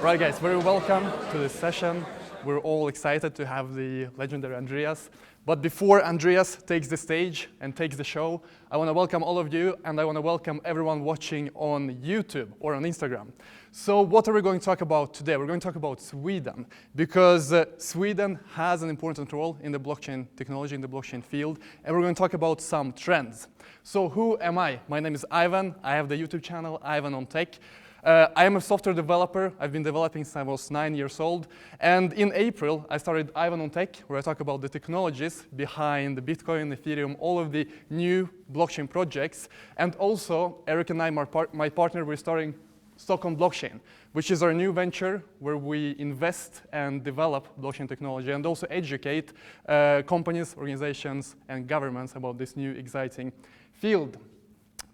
Right, guys, very welcome to this session. We're all excited to have the legendary Andreas. But before Andreas takes the stage and takes the show, I want to welcome all of you, and I want to welcome everyone watching on YouTube or on Instagram. So what are we going to talk about today? We're going to talk about Sweden, because Sweden has an important role in the blockchain technology, in the blockchain field, and we're going to talk about some trends. So who am I? My name is Ivan. I have the YouTube channel, Ivan on Tech. I am a software developer. I've been developing since I was 9 years old. And in April, I started Ivan on Tech, where I talk about the technologies behind the Bitcoin, Ethereum, all of the new blockchain projects. And also, Eric and I, my partner, we're starting Stockholm Blockchain, which is our new venture where we invest and develop blockchain technology and also educate companies, organizations, and governments about this new exciting field.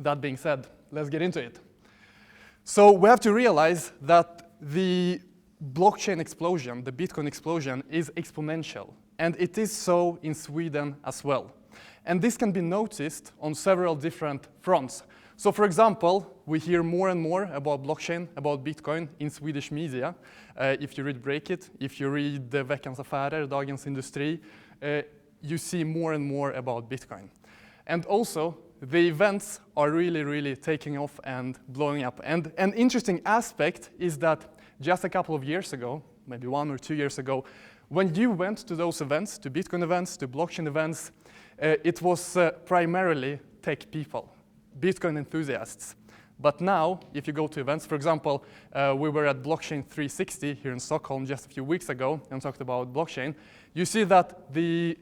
That being said, let's get into it. So we have to realize that the blockchain explosion, the Bitcoin explosion, is exponential. And it is so in Sweden as well. And this can be noticed on several different fronts. So for example, we hear more and more about blockchain, about Bitcoin in Swedish media. If you read Breakit, if you read Veckans Affärer, Dagens Industri, you see more and more about Bitcoin. And also, the events are really taking off and blowing up. And an interesting aspect is that just a couple of years ago, maybe 1 or 2 years ago, when you went to those events, to Bitcoin events, to blockchain events, it was primarily tech people, Bitcoin enthusiasts. But now, if you go to events, for example, we were at Blockchain 360 here in Stockholm just a few weeks ago and talked about blockchain, you see that the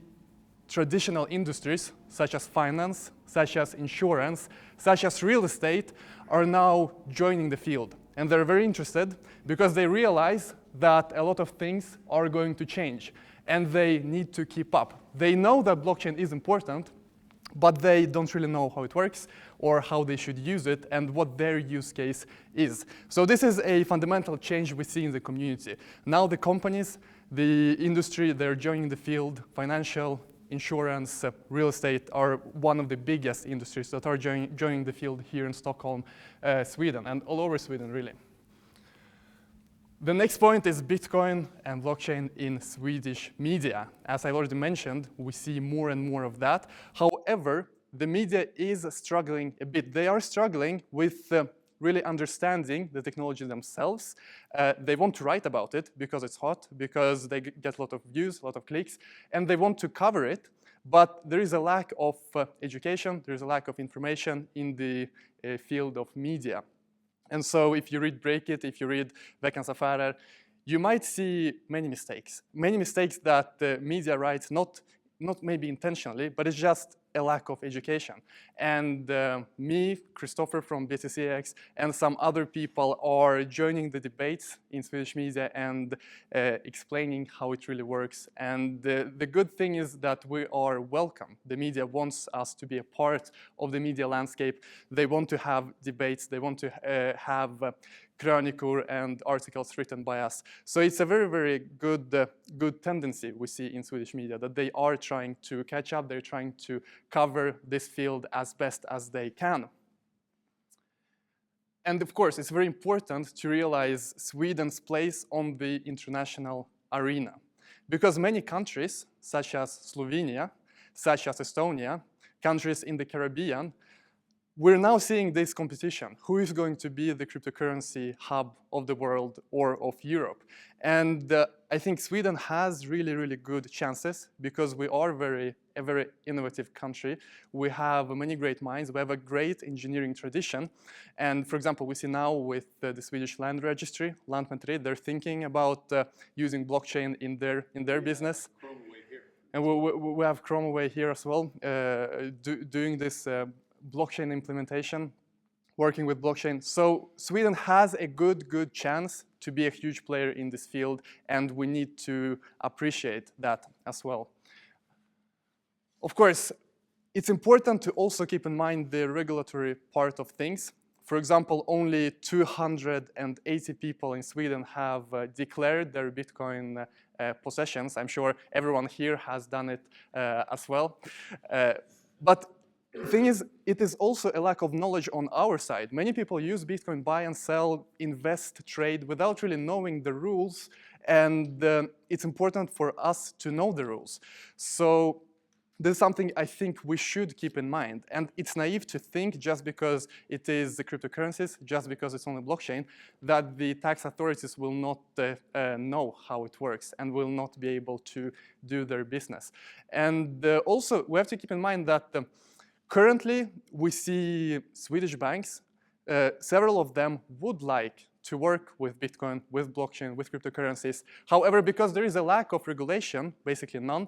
traditional industries, such as finance, such as insurance, such as real estate, are now joining the field. And they're very interested because they realize that a lot of things are going to change and they need to keep up. They know that blockchain is important, but they don't really know how it works or how they should use it and what their use case is. So this is a fundamental change we see in the community. Now the companies, the industry, they're joining the field. Financial, insurance, real estate are one of the biggest industries that are joining the field here in Stockholm, Sweden, and all over Sweden, really. The next point is Bitcoin and blockchain in Swedish media. As I already mentioned, we see more and more of that. However, the media is struggling a bit. They are struggling with really understanding the technology themselves. They want to write about it because it's hot, because they get a lot of views, a lot of clicks, and they want to cover it, but there is a lack of education, there is a lack of information in the field of media. And so if you read Breakit, if you read Veckans Affärer, you might see many mistakes that the media writes, not maybe intentionally, but it's just a lack of education. And me, Christopher from BTCX, and some other people are joining the debates in Swedish media and explaining how it really works. And the good thing is that we are welcome. The media wants us to be a part of the media landscape. They want to have debates. They want to have krönikor and articles written by us. So it's a very good tendency we see in Swedish media, that they are trying to catch up, they're trying to cover this field as best as they can. And of course, it's very important to realize Sweden's place on the international arena, because many countries, such as Slovenia, such as Estonia, countries in the Caribbean, we're now seeing this competition. Who is going to be the cryptocurrency hub of the world or of Europe? And I think Sweden has really good chances because we are a very innovative country. We have many great minds. We have a great engineering tradition. And for example, we see now with the Swedish land registry, Lantmäteriet, they're thinking about using blockchain in their business. And we have Chromaway here as well, doing this blockchain implementation, working with blockchain. So Sweden has a good chance to be a huge player in this field, and we need to appreciate that as well. Of course, it's important to also keep in mind the regulatory part of things. For example, only 280 people in Sweden have declared their Bitcoin possessions. I'm sure everyone here has done it as well. But The thing is, it is also a lack of knowledge on our side. Many people use Bitcoin, buy and sell, invest, trade, without really knowing the rules, and it's important for us to know the rules. So this is something I think we should keep in mind. And it's naive to think, just because it is the cryptocurrencies, just because it's on the blockchain, that the tax authorities will not know how it works and will not be able to do their business. And also, we have to keep in mind that currently, we see Swedish banks, several of them would like to work with Bitcoin, with blockchain, with cryptocurrencies. However, because there is a lack of regulation, basically none,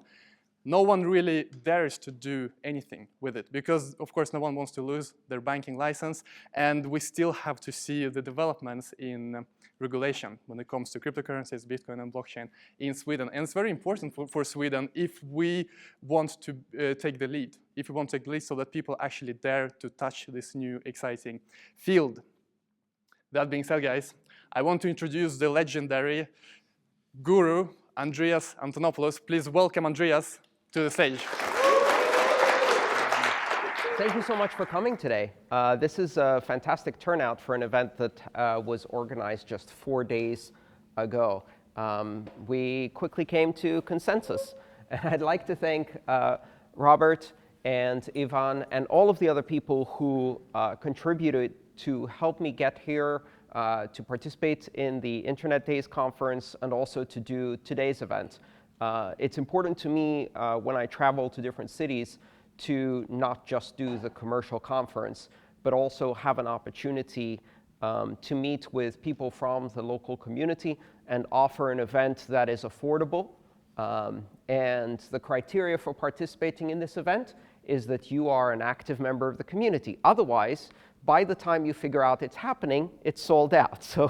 no one really dares to do anything with it, because, of course, no one wants to lose their banking license, and we still have to see the developments in regulation when it comes to cryptocurrencies, Bitcoin, and blockchain in Sweden. And it's very important for Sweden if we want to take the lead, so that people actually dare to touch this new exciting field. That being said, guys, I want to introduce the legendary guru, Andreas Antonopoulos. Please welcome Andreas to the stage. Thank you so much for coming today. This is a fantastic turnout for an event that was organized just 4 days ago. We quickly came to consensus. I'd like to thank Robert and Ivan and all of the other people who contributed to help me get here, to participate in the Internet Days conference, and also to do today's event. It's important to me when I travel to different cities to not just do the commercial conference, but also have an opportunity to meet with people from the local community and offer an event that is affordable. And the criteria for participating in this event is that you are an active member of the community. Otherwise, by the time you figure out it's happening, it's sold out. So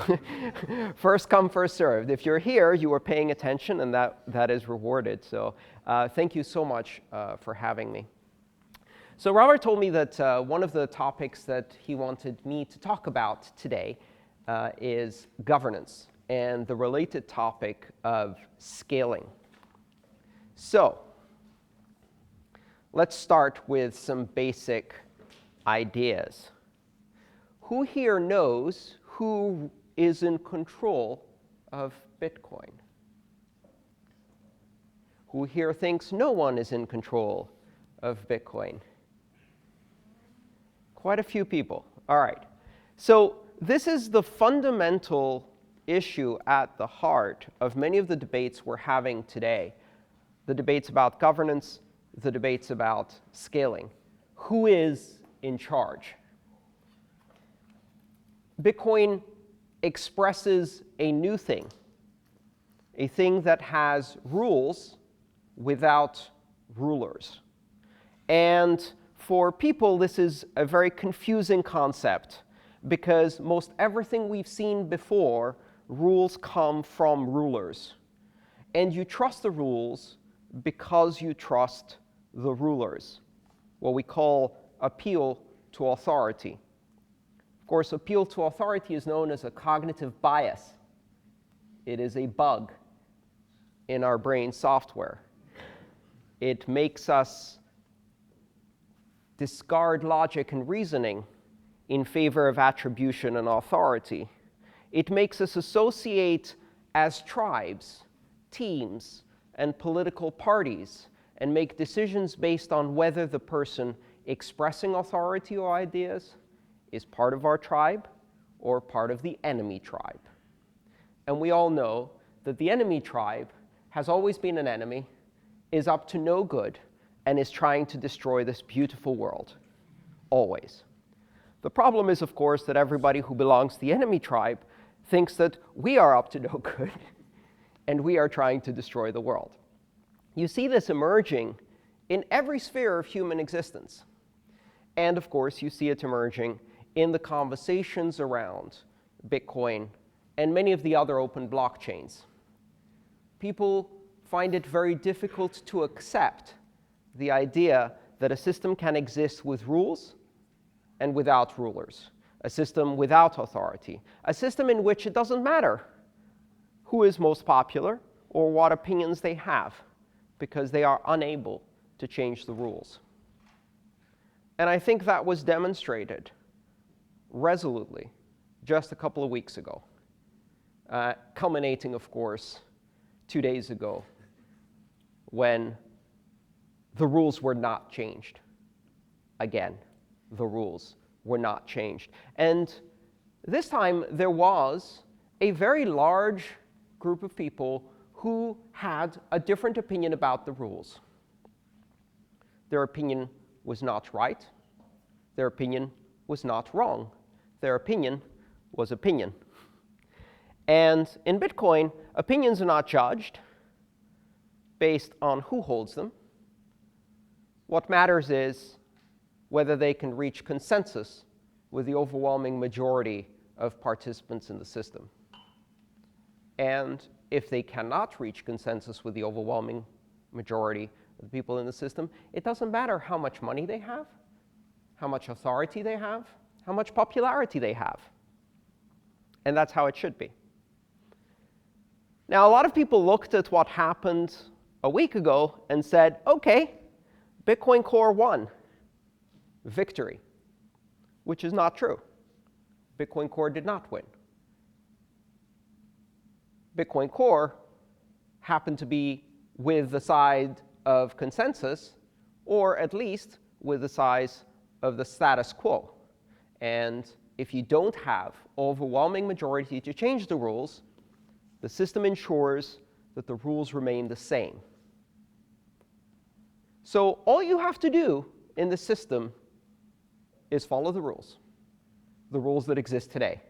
first come, first served. If you're here, you are paying attention, and that is rewarded. So thank you so much for having me. So Robert told me that one of the topics that he wanted me to talk about today is governance and the related topic of scaling. So let's start with some basic ideas. Who here knows who is in control of Bitcoin? Who here thinks no one is in control of Bitcoin? Quite a few people. All right. So this is the fundamental issue at the heart of many of the debates we're having today. The debates about governance, the debates about scaling. Who is in charge? Bitcoin expresses a new thing, a thing that has rules without rulers. And for people, this is a very confusing concept, because most everything we've seen before, rules come from rulers. And you trust the rules because you trust the rulers, what we call appeal to authority. Of course, appeal to authority is known as a cognitive bias. It is a bug in our brain software. It makes us discard logic and reasoning in favor of attribution and authority. It makes us associate as tribes, teams, and political parties, and make decisions based on whether the person expressing authority or ideas is part of our tribe or part of the enemy tribe. And we all know that the enemy tribe has always been an enemy, is up to no good, and is trying to destroy this beautiful world. Always. The problem is, of course, that everybody who belongs to the enemy tribe thinks that we are up to no good, and we are trying to destroy the world. You see this emerging in every sphere of human existence. And of course, you see it emerging in the conversations around Bitcoin and many of the other open blockchains. People find it very difficult to accept the idea that a system can exist with rules and without rulers, a system without authority, a system in which it doesn't matter who is most popular or what opinions they have, because they are unable to change the rules. And I think that was demonstrated resolutely just a couple of weeks ago, culminating, of course, 2 days ago when the rules were not changed. Again, the rules were not changed. And this time, there was a very large group of people who had a different opinion about the rules. Their opinion was not right. Their opinion was not wrong. Their opinion was opinion. And in Bitcoin, opinions are not judged based on who holds them. What matters is whether they can reach consensus with the overwhelming majority of participants in the system. And if they cannot reach consensus with the overwhelming majority of the people in the system, it doesn't matter how much money they have, how much authority they have, how much popularity they have. And that's how it should be. Now, a lot of people looked at what happened a week ago and said, OK, Bitcoin Core won. Victory. Which is not true. Bitcoin Core did not win. Bitcoin Core happened to be with the side of consensus, or at least with the size of the status quo. And if you don't have overwhelming majority to change the rules, the system ensures that the rules remain the same. So all you have to do in the system is follow the rules that exist today.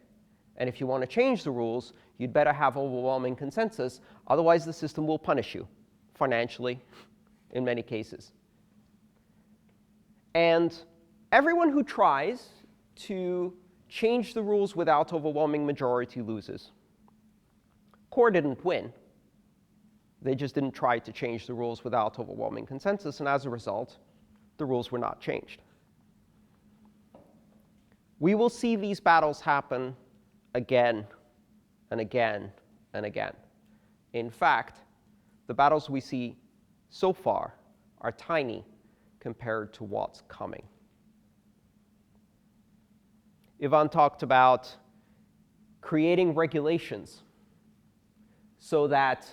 And if you want to change the rules, you'd better have overwhelming consensus. Otherwise, the system will punish you financially in many cases. And everyone who tries to change the rules without overwhelming majority loses. Core didn't win. They just didn't try to change the rules without overwhelming consensus. And as a result, the rules were not changed. We will see these battles happen again and again and again. In fact, the battles we see so far are tiny compared to what's coming. Ivan talked about creating regulations so that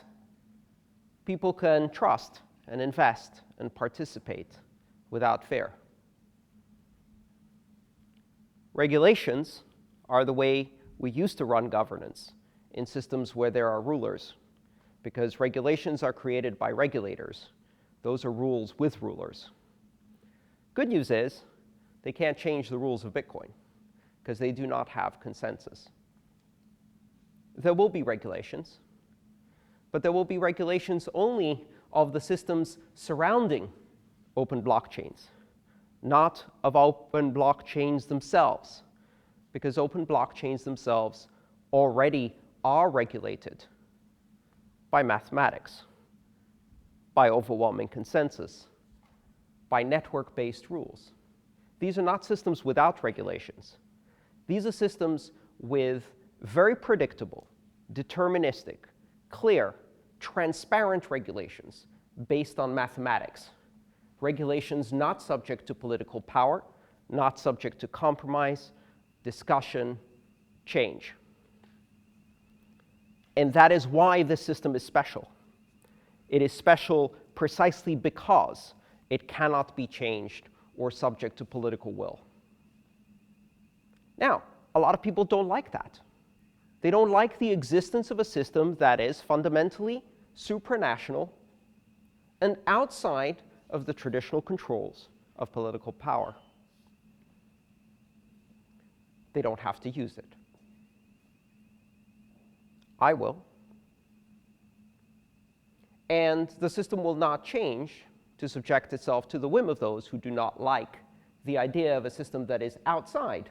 people can trust and invest and participate without fear. Regulations are the way we used to run governance in systems where there are rulers, because regulations are created by regulators. Those are rules with rulers. Good news is they can't change the rules of Bitcoin, because they do not have consensus. There will be regulations, but there will be regulations only of the systems surrounding open blockchains, not of open blockchains themselves, because open blockchains themselves already are regulated by mathematics, by overwhelming consensus, by network-based rules. These are not systems without regulations. These are systems with very predictable, deterministic, clear, transparent regulations based on mathematics. Regulations not subject to political power, not subject to compromise, discussion, change. And that is why this system is special. It is special precisely because it cannot be changed or subject to political will. Now, a lot of people don't like that. They don't like the existence of a system that is fundamentally supranational and outside of the traditional controls of political power. They don't have to use it. I will. And the system will not change to subject itself to the whim of those who do not like the idea of a system that is outside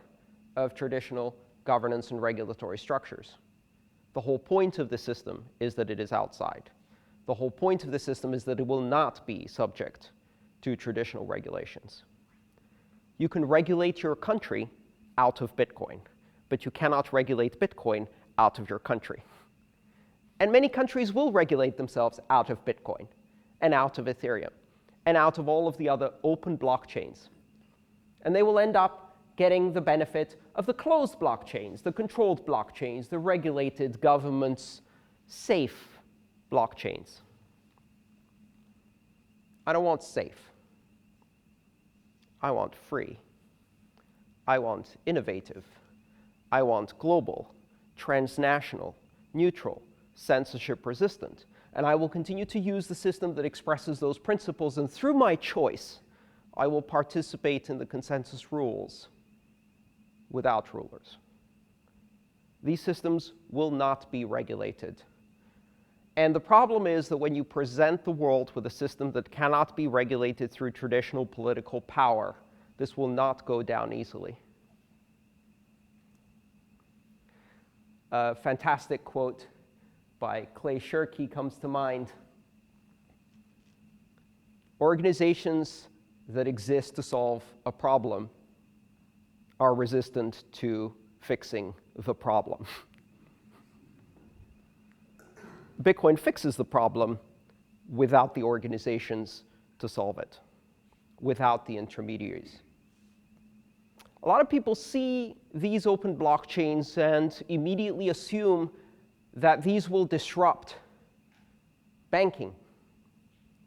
of traditional governance and regulatory structures. The whole point of the system is that it is outside. The whole point of the system is that it will not be subject to traditional regulations. You can regulate your country out of Bitcoin, but you cannot regulate Bitcoin out of your country. And many countries will regulate themselves out of Bitcoin and out of Ethereum and out of all of the other open blockchains. And they will end up getting the benefit of the closed blockchains, the controlled blockchains, the regulated, governments, safe blockchains. I don't want safe. I want free. I want innovative. I want global, transnational, neutral, censorship-resistant. And I will continue to use the system that expresses those principles, and through my choice, I will participate in the consensus rules without rulers. These systems will not be regulated. And the problem is that when you present the world with a system that cannot be regulated through traditional political power, this will not go down easily. A fantastic quote by Clay Shirky comes to mind. Organizations that exist to solve a problem are resistant to fixing the problem. Bitcoin fixes the problem without the organizations to solve it, without the intermediaries. A lot of people see these open blockchains and immediately assume that these will disrupt banking,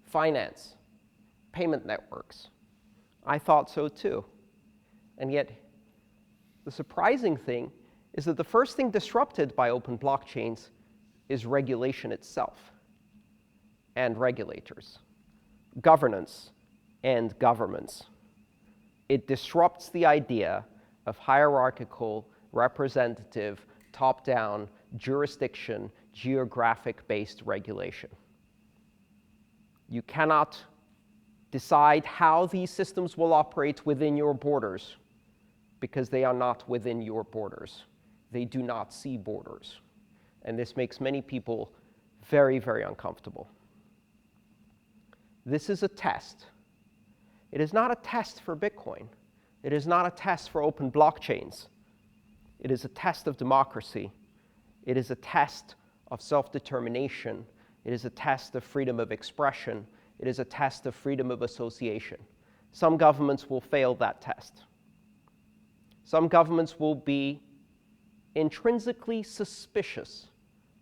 finance, payment networks. I thought so too. And yet, the surprising thing is that the first thing disrupted by open blockchains is regulation itself and regulators, governance and governments. It disrupts the idea of hierarchical, representative, top-down, jurisdiction, geographic-based regulation. You cannot decide how these systems will operate within your borders because they are not within your borders. They do not see borders. And this makes many people very, very uncomfortable. This is a test. It is not a test for Bitcoin. It is not a test for open blockchains. It is a test of democracy. It is a test of self-determination. It is a test of freedom of expression. It is a test of freedom of association. Some governments will fail that test. Some governments will be intrinsically suspicious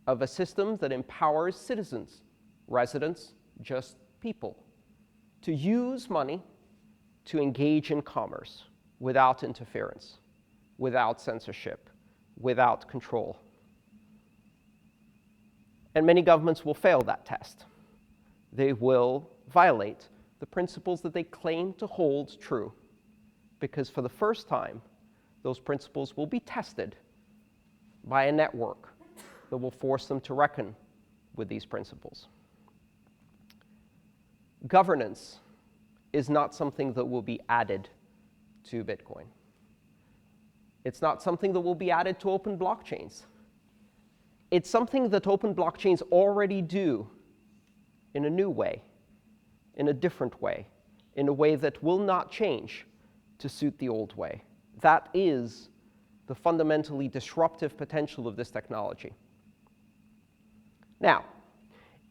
of a system that empowers citizens, residents, just people, to use money to engage in commerce without interference, without censorship, without control. And many governments will fail that test. They will violate the principles that they claim to hold true, because for the first time, those principles will be tested by a network that will force them to reckon with these principles. Governance is not something that will be added to Bitcoin. It's not something that will be added to open blockchains. It's something that open blockchains already do in a new way, in a different way, in a way that will not change to suit the old way. That is the fundamentally disruptive potential of this technology. Now,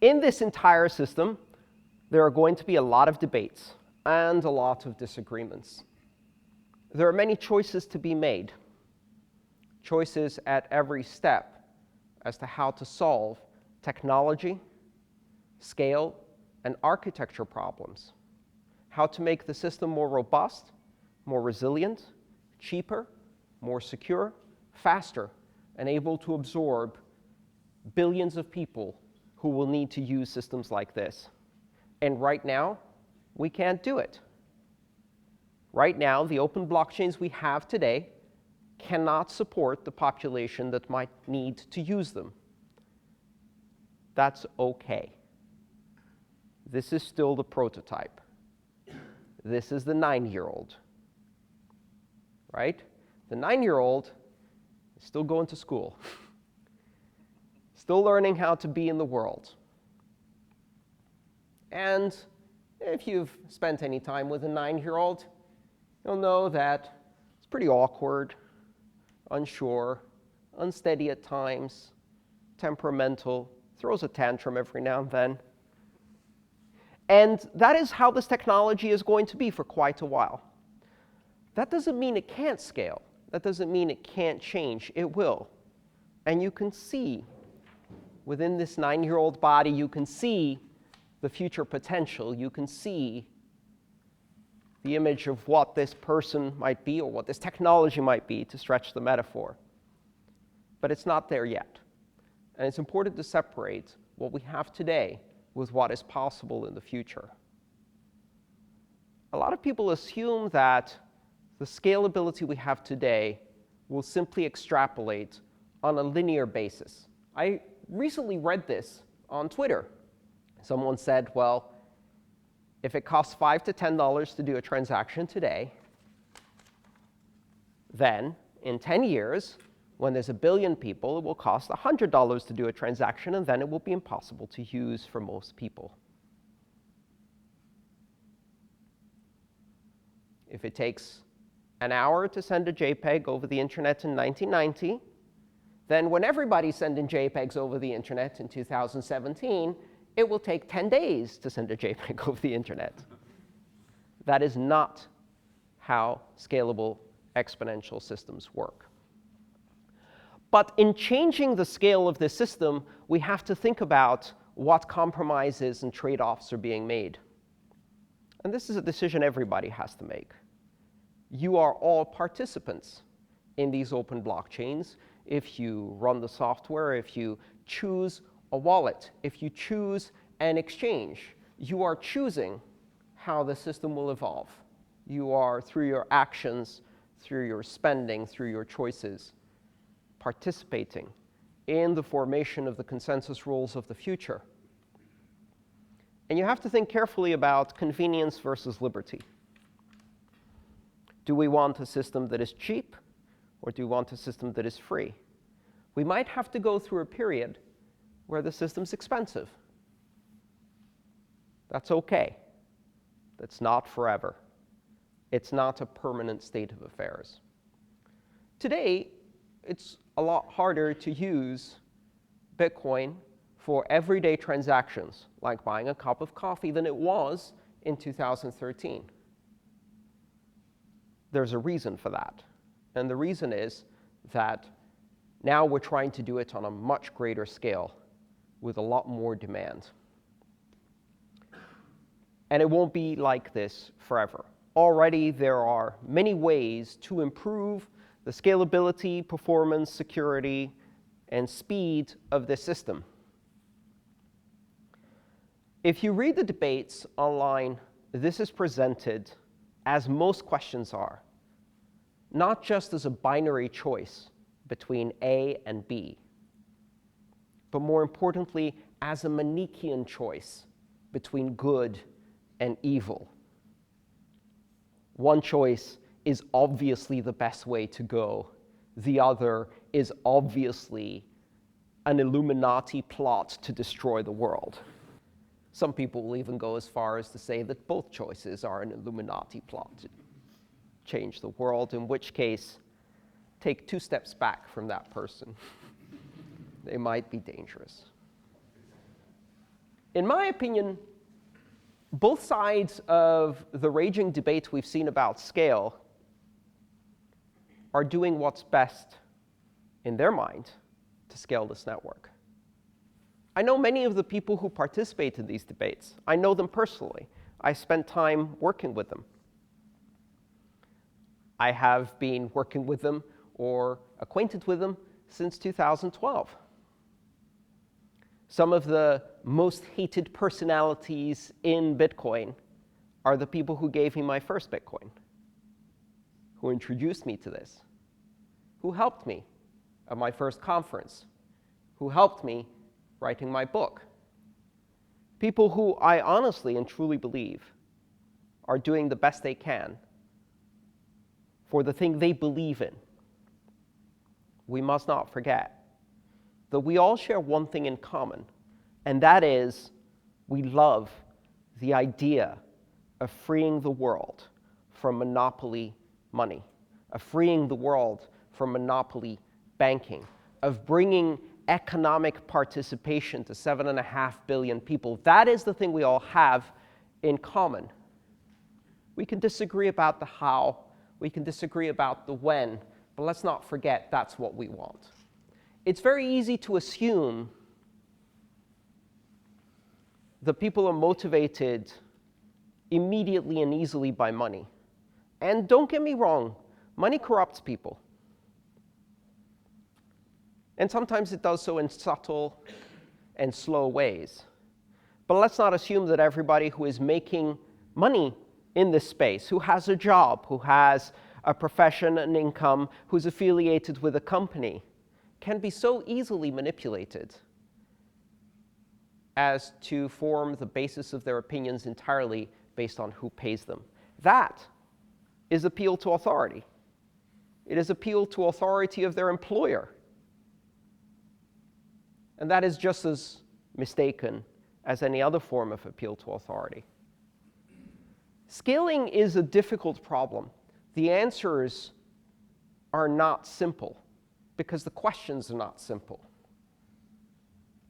in this entire system, there are going to be a lot of debates and a lot of disagreements. There are many choices to be made, choices at every step as to how to solve technology, scale, and architecture problems, how to make the system more robust, more resilient, cheaper, more secure, faster, and able to absorb billions of people who will need to use systems like this. And right now, we can't do it. Right now, the open blockchains we have today cannot support the population that might need to use them. That's OK. This is still the prototype. This is the 9-year-old. Right? The 9-year-old is still going to school, still learning how to be in the world. And if you've spent any time with a 9-year-old, you'll know that it's pretty awkward, unsure, unsteady at times, temperamental, throws a tantrum every now and then. And that is how this technology is going to be for quite a while. That doesn't mean it can't scale. That doesn't mean it can't change. It will. And you can see, within this 9-year-old body, you can see the future potential. You can see the image of what this person might be or what this technology might be, to stretch the metaphor. But it's not there yet. And it's important to separate what we have today with what is possible in the future. A lot of people assume that the scalability we have today will simply extrapolate on a linear basis. I recently read this on Twitter. Someone said, well, if it costs $5 to $10 to do a transaction today, then in 10 years, when there's 1 billion people, it will cost $100 to do a transaction, and then it will be impossible to use for most people. If it takes an hour to send a JPEG over the internet in 1990, then when everybody's sending JPEGs over the internet in 2017, it will take 10 days to send a JPEG over the internet. That is not how scalable exponential systems work. But in changing the scale of this system, we have to think about what compromises and trade-offs are being made. And this is a decision everybody has to make. You are all participants in these open blockchains. If you run the software, if you choose a wallet, if you choose an exchange, you are choosing how the system will evolve. You are, through your actions, through your spending, through your choices, participating in the formation of the consensus rules of the future. And you have to think carefully about convenience versus liberty. Do we want a system that is cheap, or do we want a system that is free? We might have to go through a period where the system's expensive. That's OK. That's not forever. It's not a permanent state of affairs. Today, it's a lot harder to use Bitcoin for everyday transactions, like buying a cup of coffee, than it was in 2013. There's a reason for that. And the reason is that now we're trying to do it on a much greater scale with a lot more demand. And it won't be like this forever. Already, there are many ways to improve the scalability, performance, security, and speed of this system. If you read the debates online, this is presented, as most questions are, not just as a binary choice between A and B, but more importantly, as a Manichaean choice between good and evil. One choice is obviously the best way to go. The other is obviously an Illuminati plot to destroy the world. Some people will even go as far as to say that both choices are an Illuminati plot to change the world, in which case, take 2 steps back from that person. They might be dangerous. In my opinion, both sides of the raging debate we've seen about scale are doing what's best in their mind to scale this network. I know many of the people who participate in these debates. I know them personally. I spent time working with them. I have been working with them or acquainted with them since 2012. Some of the most hated personalities in Bitcoin are the people who gave me my first Bitcoin, who introduced me to this, who helped me at my first conference, who helped me writing my book. People who I honestly and truly believe are doing the best they can for the thing they believe in. We must not forget that we all share one thing in common, and that is we love the idea of freeing the world from monopoly money, of freeing the world from monopoly banking, of bringing economic participation to 7.5 billion people. That is the thing we all have in common. We can disagree about the how, We can disagree about the when, but let's not forget that's what we want. It's very easy to assume that people are motivated immediately and easily by money. And don't get me wrong, money corrupts people. And sometimes it does so in subtle and slow ways. But let's not assume that everybody who is making money in this space, who has a job, who has a profession, an income, who's affiliated with a company, can be so easily manipulated as to form the basis of their opinions entirely based on who pays them. That is appeal to authority. It is appeal to authority of their employer. And that is just as mistaken as any other form of appeal to authority. Scaling is a difficult problem. The answers are not simple because the questions are not simple.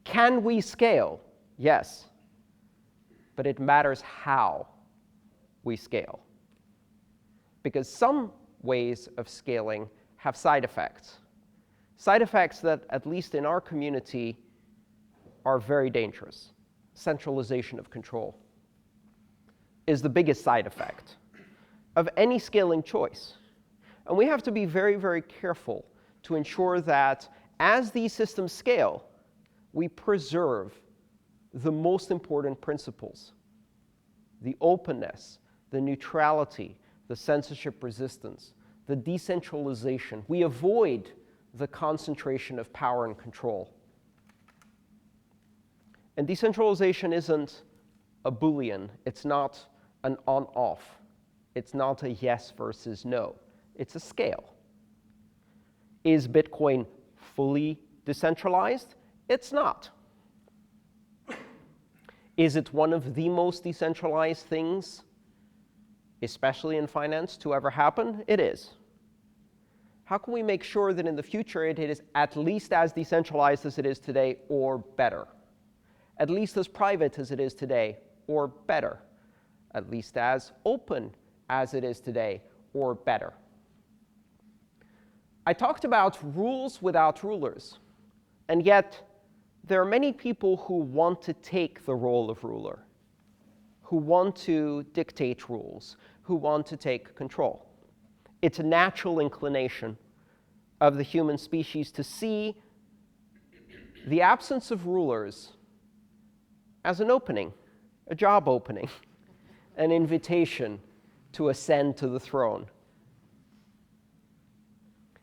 Can we scale? Yes. But it matters how we scale. Because some ways of scaling have side effects. Side effects that, at least in our community, are very dangerous. Centralization of control is the biggest side effect of any scaling choice. And we have to be very, very careful to ensure that as these systems scale, we preserve the most important principles: the openness, the neutrality, the censorship resistance, the decentralization. We avoid the concentration of power and control. And decentralization isn't a Boolean. It's not an on-off. It's not a yes versus no. It's a scale. Is Bitcoin fully decentralized? It's not. Is it one of the most decentralized things, especially in finance, to ever happen? It is. How can we make sure that in the future it is at least as decentralized as it is today, or better? At least as private as it is today, or better? At least as open as it is today, or better? I talked about rules without rulers, and yet there are many people who want to take the role of ruler, who want to dictate rules, who want to take control. It's a natural inclination of the human species to see the absence of rulers as an opening, a job opening, an invitation to ascend to the throne.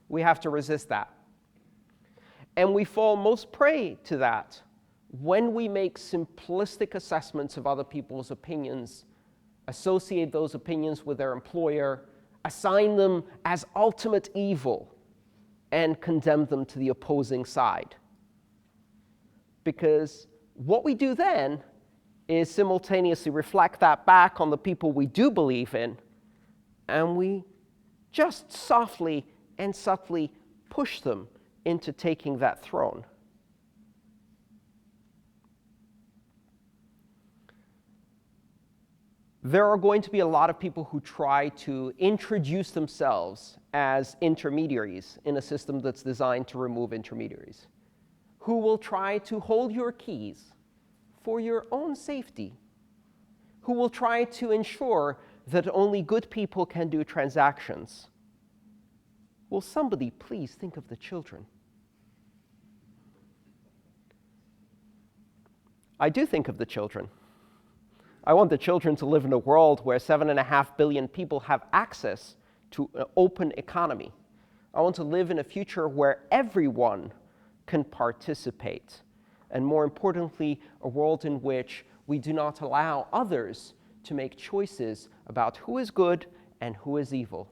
We have to resist that. And we fall most prey to that when we make simplistic assessments of other people's opinions, associate those opinions with their employer, assign them as ultimate evil, and condemn them to the opposing side. Because what we do then is simultaneously reflect that back on the people we do believe in, and we just softly and subtly push them into taking that throne. There are going to be a lot of people who try to introduce themselves as intermediaries in a system that's designed to remove intermediaries, who will try to hold your keys for your own safety, who will try to ensure that only good people can do transactions. Will somebody please think of the children? I do think of the children. I want the children to live in a world where 7.5 billion people have access to an open economy. I want to live in a future where everyone can participate. And more importantly, a world in which we do not allow others to make choices about who is good and who is evil.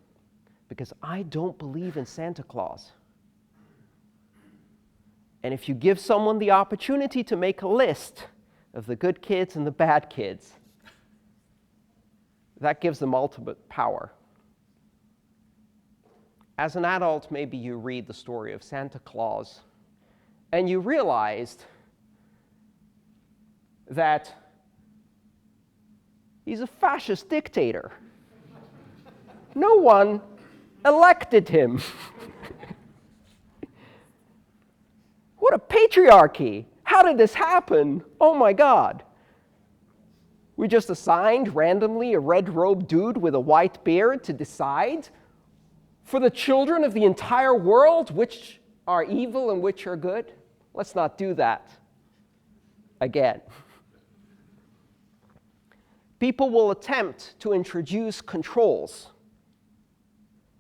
Because I don't believe in Santa Claus. And if you give someone the opportunity to make a list of the good kids and the bad kids, that gives them ultimate power. As an adult, maybe you read the story of Santa Claus, and you realized that he's a fascist dictator. No one elected him. What a patriarchy! How did this happen? Oh my God. We just assigned randomly a red-robed dude with a white beard to decide for the children of the entire world which are evil and which are good? Let's not do that again. People will attempt to introduce controls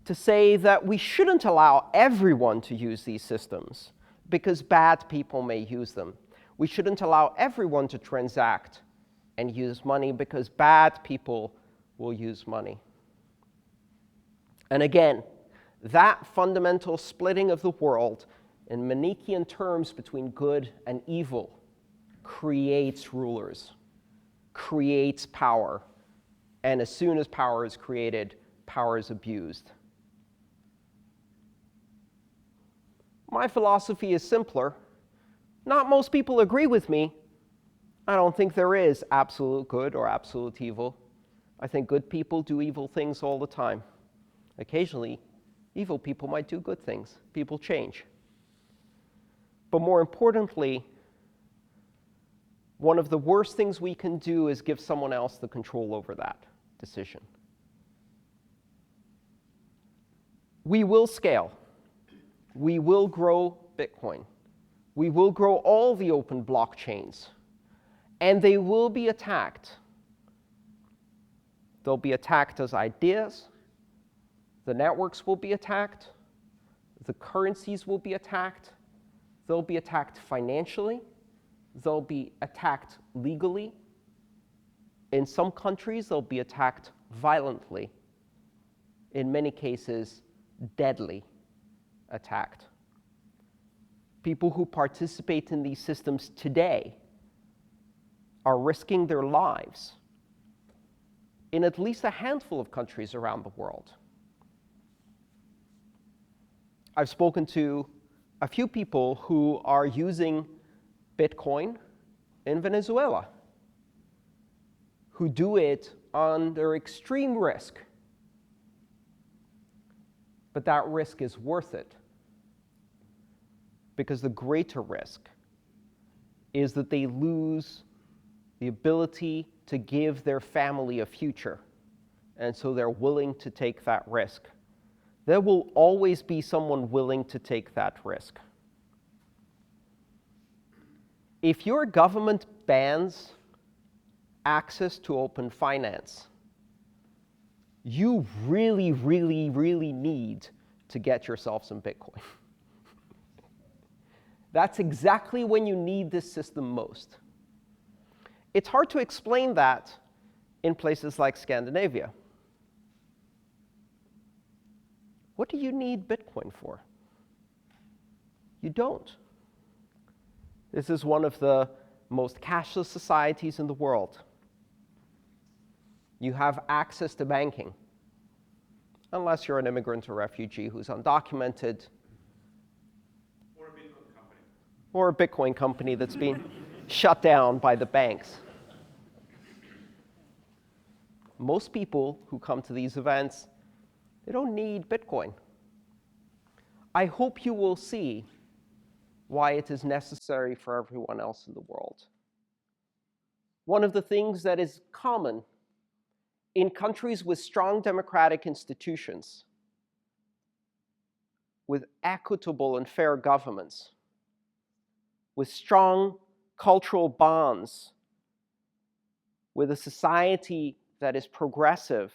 to say that we shouldn't allow everyone to use these systems because bad people may use them. We shouldn't allow everyone to transact and use money because bad people will use money. And again, that fundamental splitting of the world in Manichaean terms between good and evil creates rulers, creates power, and as soon as power is created, power is abused. My philosophy is simpler. Not most people agree with me. I don't think there is absolute good or absolute evil. I think good people do evil things all the time. Occasionally, evil people might do good things. People change. But more importantly, one of the worst things we can do is give someone else the control over that decision. We will scale. We will grow Bitcoin. We will grow all the open blockchains. And they will be attacked. They'll be attacked as ideas. The networks will be attacked. The currencies will be attacked. They'll be attacked financially. They'll be attacked legally. In some countries, they'll be attacked violently. In many cases, deadly attacked. People who participate in these systems today are risking their lives in at least a handful of countries around the world. I've spoken to a few people who are using Bitcoin in Venezuela, who do it under extreme risk. But that risk is worth it, because the greater risk is that they lose the ability to give their family a future, and so they're willing to take that risk. There will always be someone willing to take that risk. If your government bans access to open finance, you really, really, really need to get yourself some Bitcoin. That's exactly when you need this system most. It's hard to explain that in places like Scandinavia. What do you need Bitcoin for? You don't. This is one of the most cashless societies in the world. You have access to banking, unless you're an immigrant or refugee who's undocumented. Or a Bitcoin company. Or a Bitcoin company that's been shut down by the banks. Most people who come to these events, they don't need Bitcoin. I hope you will see why it is necessary for everyone else in the world. One of the things that is common in countries with strong democratic institutions, with equitable and fair governments, with strong cultural bonds, with a society that is progressive,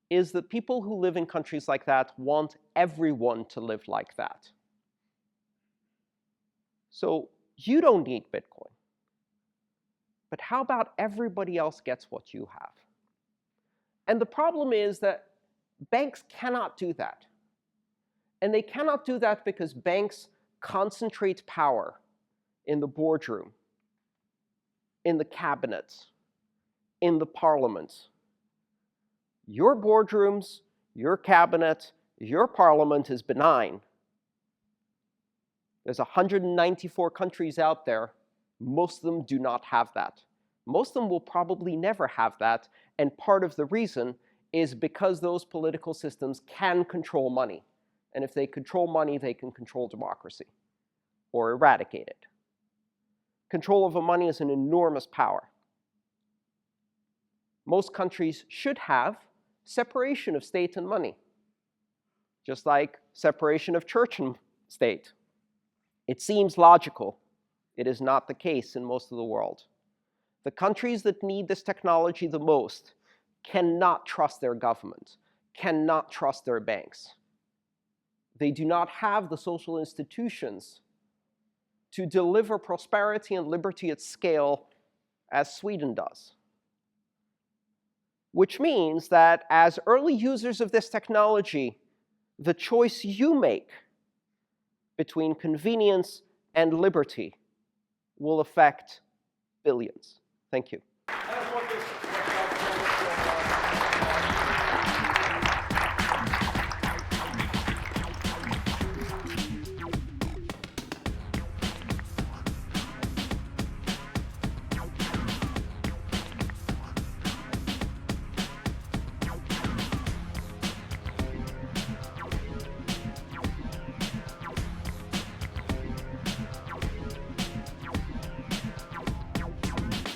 is that people who live in countries like that want everyone to live like that. So you don't need Bitcoin. But how about everybody else gets what you have? And the problem is that banks cannot do that. And they cannot do that because banks concentrate power in the boardroom, in the cabinets, in the parliaments. Your boardrooms, your cabinet, your parliament is benign. There's 194 countries out there. Most of them do not have that. Most of them will probably never have that, and part of the reason is because those political systems can control money. And if they control money, they can control democracy or eradicate it. Control over money is an enormous power. Most countries should have separation of state and money, just like separation of church and state. It seems logical. It is not the case in most of the world. The countries that need this technology the most cannot trust their government, cannot trust their banks. They do not have the social institutions to deliver prosperity and liberty at scale as Sweden does. Which means that as early users of this technology, the choice you make between convenience and liberty will affect billions. Thank you.